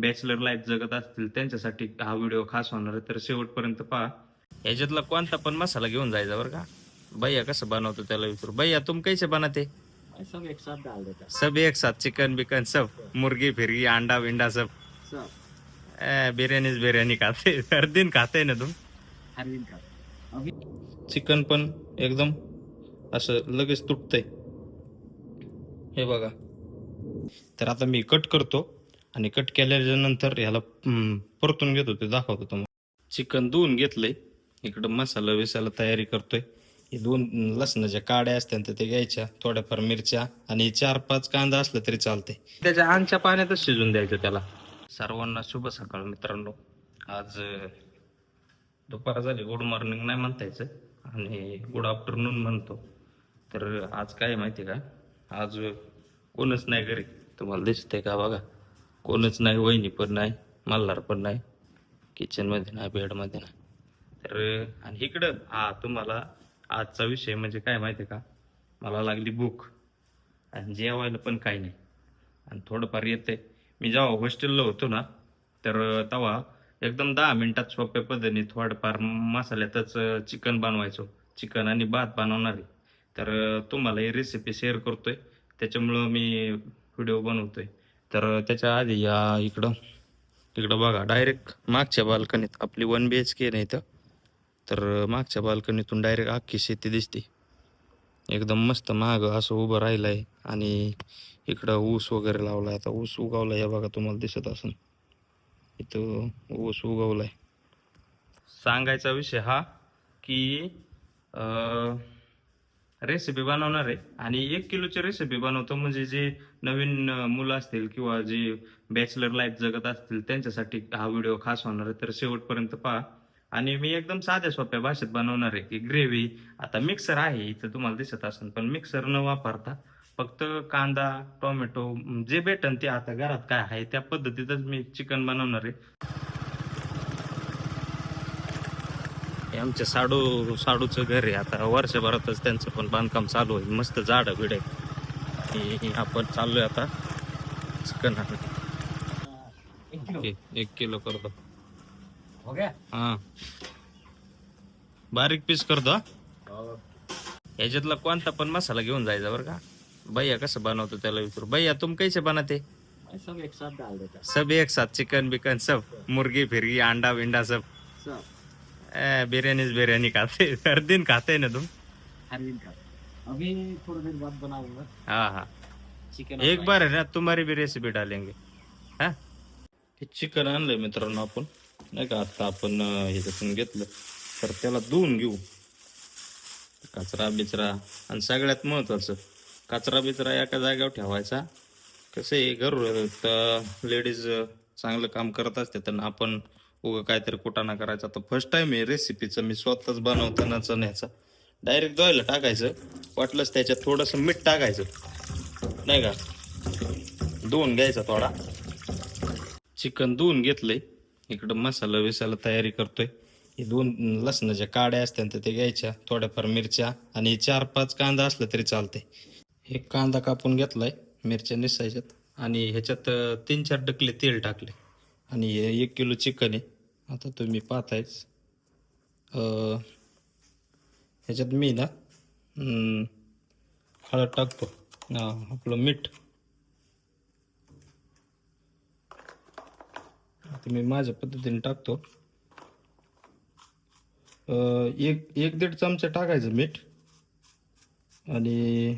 Bachelor life जगत असतील त्यांच्यासाठी हा व्हिडिओ खास होणार आहे, तर शेवटपर्यंत पहा. ह्याच्यातला कोणता पण मसाला घेऊन जायचा बरं का. भैया कसं बनवतो त्याला विचारू. भैया तुम कैसे बनाते? सब एक साथ डाल देता सब एक साथ, चिकन बिकन सब, मुर्गी फिरगी अंडा विंडा सब. सब बिर्याणीच बिर्याणी खाते हर दिन खाते ना तुम? हर दिन का अभी चिकन पण एकदम असं लगेच तुटतंय हे बघा. तर आता मी कट करतो आणि कट केल्याच्या नंतर ह्याला परतून घेतो, ते दाखवतो तुम्हाला. चिकन धुवून घेतलंय, इकडं मसाला विसाला तयारी करतोय. हे 2 लसणाच्या काड्या असतात तर ते घ्यायच्या, थोड्याफार मिरच्या आणि 4-5 कांदा असलं तरी चालतंय. त्याच्या अंगच्या पाण्यातच शिजून द्यायचं त्याला. सर्वांना शुभ सकाळ मित्रांनो. आज दुपार झाली, गुड मॉर्निंग नाही म्हणता यायचं आणि गुड आफ्टरनून म्हणतो. तर आज काय माहिती का, आज कोणच नाही घरी. तुम्हाला दिसतंय का बघा, कोणच नाही, वहिनी पण नाही, मल्हार पण नाही, किचनमध्ये नाही, बेडमध्ये नाही. तर आणि इकडं तुम्हाला आजचा विषय म्हणजे काय माहिती का, मला लागली भूक आणि जेवायला पण काही नाही आणि थोडंफार येते. मी जेव्हा हॉस्टेलला होतो ना, तर तेव्हा एकदम 10 मिनिटात सोप्या पद्धतीने थोडंफार मसाल्यातच चिकन बनवायचो. चिकन आणि भात बनवणार आहे. तर तुम्हाला ही रेसिपी शेअर करतोय, त्याच्यामुळं मी व्हिडिओ बनवतोय. तर त्याच्या आधी या इकडं बघा, डायरेक्ट मागच्या बाल्कनीत आपली 1 BHK नाही तर मागच्या बाल्कनीतून डायरेक्ट अख्खी शेती दिसते. एकदम मस्त महाग असं उभं राहिलंय आणि इकडं ऊस वगैरे लावलाय. आता ऊस उगवलाय हे बघा, तुम्हाला दिसत असेल इथं ऊस उगवलाय. सांगायचा विषय हा की रेसिपी बनवणार आहे आणि 1 किलोची रेसिपी बनवतो, म्हणजे जे नवीन मुलं असतील किंवा जे बॅचलर लाईफ जगत असतील त्यांच्यासाठी हा व्हिडिओ खास होणार आहे, तर शेवटपर्यंत पहा. आणि मी एकदम साध्या सोप्या भाषेत बनवणार आहे की ग्रेव्ही. आता मिक्सर आहे इथं तुम्हाला दिसत असेल, पण मिक्सर न वापरता फक्त कांदा टोमॅटो जे भेटन ते, आता घरात काय आहे त्या पद्धतीतच मी चिकन बनवणार आहे. हे आमच्या साडूचं घर आहे. आता वर्षभरातच त्यांचं पण बांधकाम चालू आहे. मस्त झाडं बिड आहे. आपण चाललोय आता चिकन. 1 किलो करतो. हो गया हा, बारीक पीस करतो. ह्याच्यातला कोणता पण मसाला घेऊन जायचा बरं का. भैया कसं बनवतो त्याला विचारू. भैया तुम कैसे बनाते? सब एक साथ डाल देता सब एक साथ, चिकन बिकन सब, मुर्गी फिरगी अंडा विंडा सब. सब बिर्याणीच बिर्याणी खाते हर दिन खाते ना तुम? हर दिन का अभी थोड़ी देर बाद बनाऊंगा हाँ हाँ, चिकन एक बार है ना तुम्हारी भी रेसिपी डालेंगे. हा, हे चिकन आणलंय मित्रांनो आपण, नाही का. आता आपण ह्याच्यातून घेतलं तर त्याला धुवून घेऊ, कचरा बिचरा. आणि सगळ्यात महत्वाचं, कचरा बिचरा एका जागेवर ठेवायचा. कसं आहे, घर लेडीज चांगलं काम करत असते, तर आपण उगं काहीतरी कुटाणा करायचा. तर फर्स्ट टाइम आहे रेसिपीचं मी स्वतःच बनवतानाच न्यायचा. डायरेक्ट धुवायला टाकायचं, वाटलंच त्याच्यात थोडंसं मीठ टाकायचं, नाही का. धुवून घ्यायचा थोडा. चिकन धुवून घेतलंय, इकडं मसाला विसाला तयारी करतोय. हे 2 लसणाच्या काड्या असतात तर ते घ्यायच्या, थोड्याफार मिरच्या आणि 4-5 कांदा असलं तरी चालतंय. हे कांदा कापून घेतलाय, मिरच्या निसायच्यात आणि ह्याच्यात 3-4 टकले तेल टाकले आणि हे 1 किलो चिकन आहे. आता तुम्ही पाहतायच ह्याच्यात मी ना हळद टाकतो, आपलं मीठ. आता मी माझ्या पद्धतीने टाकतो. 1-1.5 चमचा टाकायचं मीठ आणि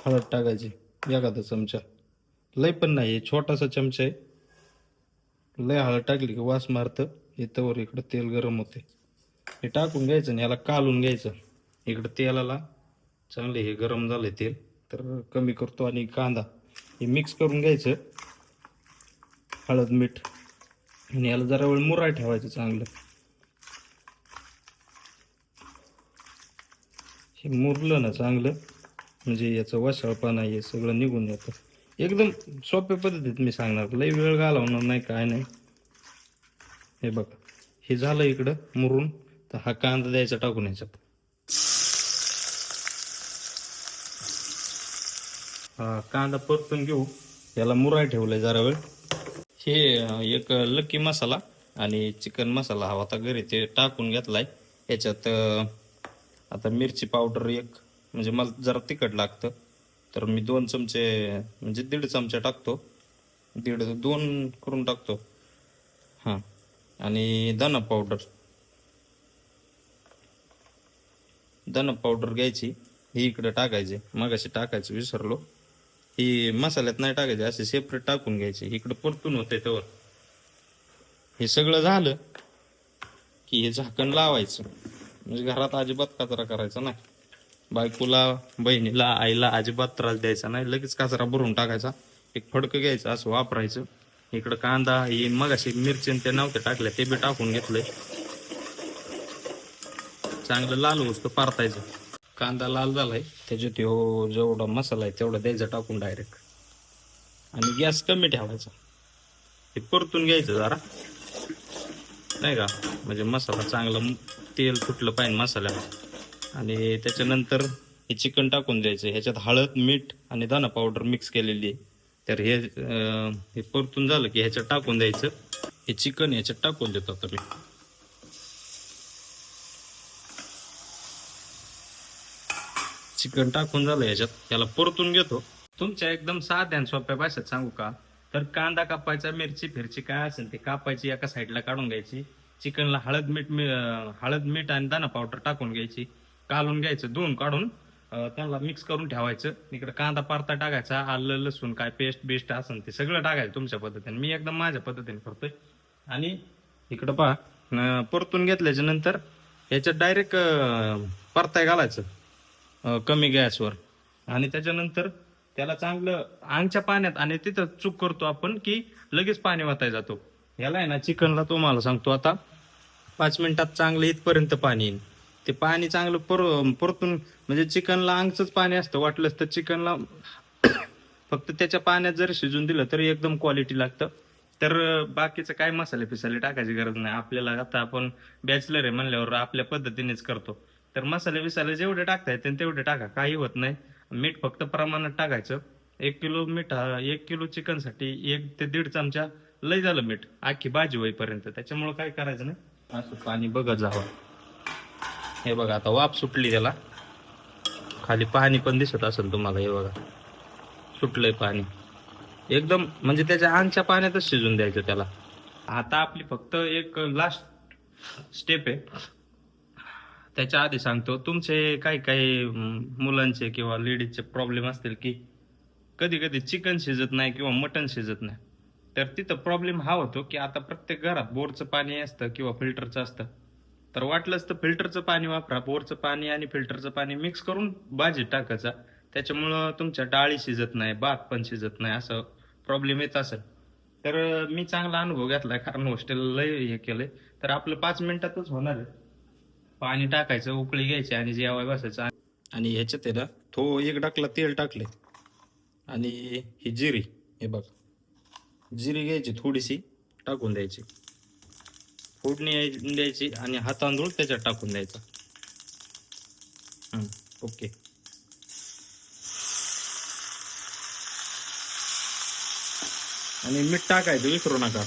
हळद टाकायची 1/2 चमचा. लय पण नाही, छोटासा चमचा आहे. लय हळद टाकली की वास मारतं. इथंवर इकडं तेल गरम होते, हे टाकून घ्यायचं आणि याला कालून घ्यायचं. इकडं तेलाला चांगले हे गरम झाले तेल, तर कमी करतो. आणि कांदा हे मिक्स करून घ्यायचं, हळद मीठ, आणि याला जरा वेळ मुराय ठेवायचं चांगलं. हे मुरलं ना चांगलं, म्हणजे याचं वसाळपणा हे सगळं निघून जातं. एकदम सोप्या पद्धतीत मी सांगणार, लई वेळ घालवणार नाही, काय नाही. हे बघा, हे झालं इकडं मुरून, तर हा कांदा द्यायचा टाकून याच्यात. हा कांदा परतून घेऊ, याला मुराय ठेवलंय जरा वेळ. हे एक लकी मसाला आणि चिकन मसाला हवा आता घरी ते टाकून घेतलाय. याच्यात आता मिरची पावडर एक, म्हणजे मला जरा तिखट लागतं तर मी 2 चमचे म्हणजे 1.5 चमचा टाकतो, 2 करून टाकतो. हां, आणि धना पावडर घ्यायची, ही इकडे टाकायची, मगाशी टाकायचं विसरलो. ही मसाल्यात नाही टाकायची, असे सेपरेट टाकून घ्यायची. इकडे परतून होते तेव्हा हे सगळं झालं की हे झाकण लावायचं. म्हणजे घरात अजिबात कचरा करायचा नाही. बायकोला, बहिणीला, आईला अजिबात त्रास द्यायचा नाही. लगेच कचरा भरून टाकायचा. एक फडकं घ्यायचं, असं वापरायचं. इकडं कांदा, हे मगाशी मिरची ते नव्हते टाकले ते बी टाकून घेतलंय. चांगलं लाल होतं परतायचं. कांदा लाल झालाय, त्याच्यात हो जेवढा मसाला आहे तेवढा द्यायचा टाकून डायरेक्ट, आणि गॅस कमी ठेवायचा. हे परतून घ्यायचं जरा, नाही का, म्हणजे मसाला चांगला तेल सुटलं पाहिजे मसाल्याला. आणि त्याच्यानंतर हे चिकन टाकून द्यायचं. ह्याच्यात हळद, मीठ आणि धना पावडर मिक्स केलेली आहे. तर हे परतून झालं की ह्याच्यात टाकून द्यायचं. हे चिकन ह्याच्यात टाकून देतो आता मी. चिकन टाकून झालं ह्याच्यात, त्याला परतून घेतो. तुमच्या एकदम साध्या आणि सोप्या भाषेत सांगू का, तर कांदा कापायचा, मिरची फिरची काय असेल ते कापायची, एका साईडला काढून घ्यायची. चिकनला हळद मीठ आणि दाणा पावडर टाकून घ्यायची, कालून घ्यायचं, धुवून काढून त्यांना मिक्स करून ठेवायचं. इकडे कांदा परता टाकायचा, आलं लसूण काय पेस्ट असेल ते सगळं टाकायचं तुमच्या पद्धतीने. मी एकदम माझ्या पद्धतीने करतोय. आणि इकडं पहा, परतून घेतल्याच्या नंतर ह्याच्यात डायरेक्ट परताय घालायचं कमी गॅसवर. आणि त्याच्यानंतर त्याला चांगलं अंगच्या पाण्यात, आणि तिथं चूक करतो आपण की लगेच पाणी वाचाय जातो. याला आहे ना, चिकनला तुम्हाला सांगतो आता 5 मिनिटात चांगलं इथपर्यंत पाणी येईल. ते पाणी चांगलं परतून, म्हणजे चिकनला अंगचंच पाणी असतं. वाटलंच तर चिकनला फक्त त्याच्या पाण्यात जर शिजून दिलं तरी एकदम क्वालिटी लागतं. तर बाकीचं काय मसाले पिसाले टाकायची गरज नाही आपल्याला. आता आपण बॅचलर आहे म्हणल्यावर आपल्या पद्धतीनेच करतो. तर मसाले बिसाले जेवढे टाकता येते तेवढे टाका, काही होत नाही. मीठ फक्त प्रमाणात टाकायचं. 1 किलो मीठ, 1 किलो चिकनसाठी 1 ते 1.5 चमचा लय झालं मीठ, आखी भाजी होईपर्यंत. त्याच्यामुळे काय करायचं नाही, असं पाणी बघत जावं. हे बघा आता वाफ सुटली त्याला, खाली पाणी पण दिसत असेल तुम्हाला. हे बघा सुटलंय पाणी एकदम, म्हणजे त्याच्या अंगच्या पाण्यातच शिजून द्यायचं त्याला. आता आपली फक्त एक लास्ट स्टेप आहे. त्याच्या आधी सांगतो, तुमचे काही काही मुलांचे किंवा लेडीजचे प्रॉब्लेम असतील की कधी कधी चिकन शिजत नाही किंवा मटन शिजत नाही. तर तिथं प्रॉब्लेम हा होतो की आता प्रत्येक घरात बोरचं पाणी असतं किंवा फिल्टरचं असतं. तर वाटलंच तर फिल्टरचं पाणी वापरा. बोरचं पाणी आणि फिल्टरचं पाणी मिक्स करून भाजीत टाकायचा. त्याच्यामुळं तुमच्या डाळी शिजत नाही, भात पण शिजत नाही, असं प्रॉब्लेम येत असेल. तर मी चांगला अनुभव घेतलाय, कारण हॉस्टेलला हे केलंय. तर आपलं 5 मिनिटातच होणार आहे. पाणी टाकायचं, उकळी घ्यायची आणि जेवाय बसायचं. आणि ह्याच्यात आहे ना, 1 डाकला तेल टाकले, आणि ही जिरी, हे बघ, जिरी घ्यायची थोडीशी, टाकून द्यायची, फोडणी द्यायची, आणि हा तांदूळ त्याच्यात टाकून द्यायचा. ओके. आणि मीठ टाकायचं विसरू नका,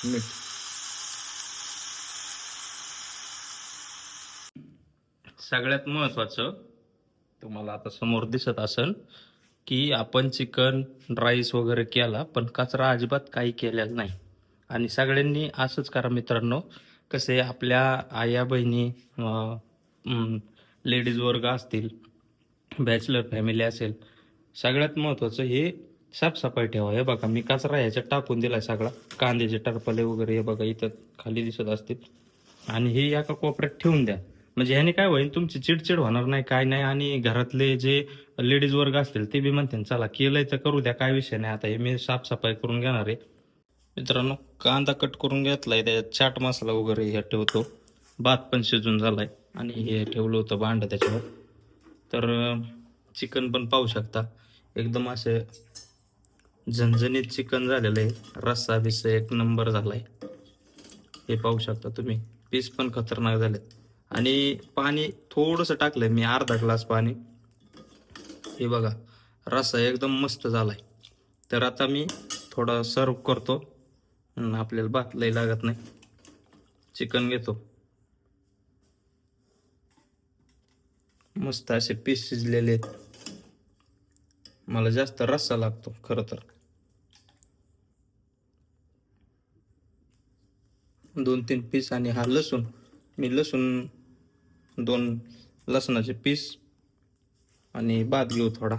मीठ. सगळ्यात महत्वाचं तुम्हाला आता समोर दिसत असेल की आपण चिकन राईस वगैरे केला, पण कचरा अजिबात काही केलेला नाही. आणि सगळ्यांनी असंच करा मित्रांनो. कसे आपल्या आया बहिणी, लेडीज वर्ग असतील, बॅचलर फॅमिली असेल, सगळ्यात महत्त्वाचं हे साफसफाई ठेवा. हे बघा मी कचरा ह्याच्यात टाकून दिलाय सगळा, कांद्याचे टरपले वगैरे हे बघा इथं खाली दिसत असतील. आणि हे एका कोपऱ्यात ठेवून द्या. म्हणजे ह्याने काय होईल, तुमची चिडचिड होणार नाही, काय नाही. आणि घरातले जे लेडीज वर्ग असतील ते बी म्हणतील चला केलंय तर करू द्या, काय विषय नाही. आता हे मी साफसफाई करून घेणार आहे. मित्रांनो, कांदा कट करून घेतलाय, त्याच्यात चाट मसाला वगैरे हे ठेवतो. भात पण शिजून झालाय, आणि हे ठेवलं होतं भांड त्याच्यावर. तर चिकन पण पाहू शकता, एकदम असे झणझणीत चिकन झालेलं आहे. रस्सा बिस्सा एक नंबर झालाय, हे पाहू शकता तुम्ही. पीस पण खतरनाक झालेत. आणि पाणी थोडंसं टाकलंय मी, अर्धा ग्लास पाणी. हे बघा रस्सा एकदम मस्त झालाय. तर आता मी थोडा सर्व करतो. आपल्याला भात लई लागत नाही. चिकन घेतो. मस्त असे पीस शिजलेले आहेत. मला जास्त रस्सा लागतो खरं तर. 2-3 पीस आणि हा लसूण. मी लसूण 2 लसणाचे पीस आणि भात घेऊ थोडा.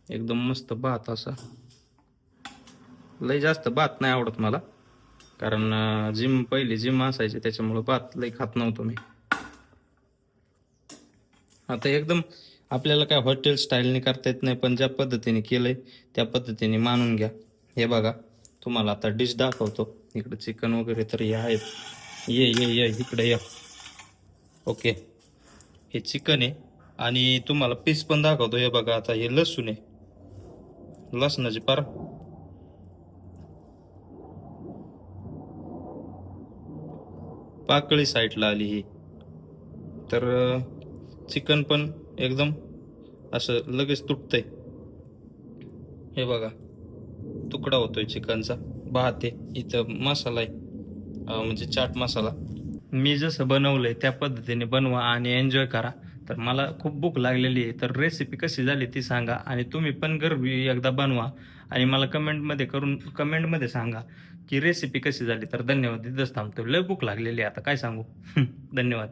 एकदम मस्त भात असा. लय जास्त भात नाही आवडत मला, कारण पहिली जिम असायची त्याच्यामुळे भात लय खात नव्हतो मी. आता एकदम आपल्याला काय हॉटेल स्टाईलने करता येत नाही, पण ज्या पद्धतीने केलंय त्या पद्धतीने मानून घ्या. हे बघा, तुम्हाला आता डिश दाखवतो. इकडे चिकन वगैरे तर हे आहेत. ये इकडे या. ओके, हे चिकन आहे आणि तुम्हाला पीस पण दाखवतो. हे बघा, आता हे लसूण आहे. लसणाची पार पाकळी साईडला आली ही. तर चिकन पण एकदम असं लगेच तुटतंय. हे बघा, तुकडा होतोय चिकनचा. भात आहे, इथं मसाला आहे, म्हणजे चाट मसाला. मी जसं बनवलंय त्या पद्धतीने बनवा आणि एन्जॉय करा. तर मला खूप भूक लागलेली आहे, तर रेसिपी कशी झाली ती सांगा आणि तुम्ही पण घरी एकदा बनवा आणि मला कमेंटमध्ये सांगा की रेसिपी कशी झाली. तर धन्यवाद. तिथंच थांबतो. लय भूक लागलेली आहे आता, काय सांगू. धन्यवाद.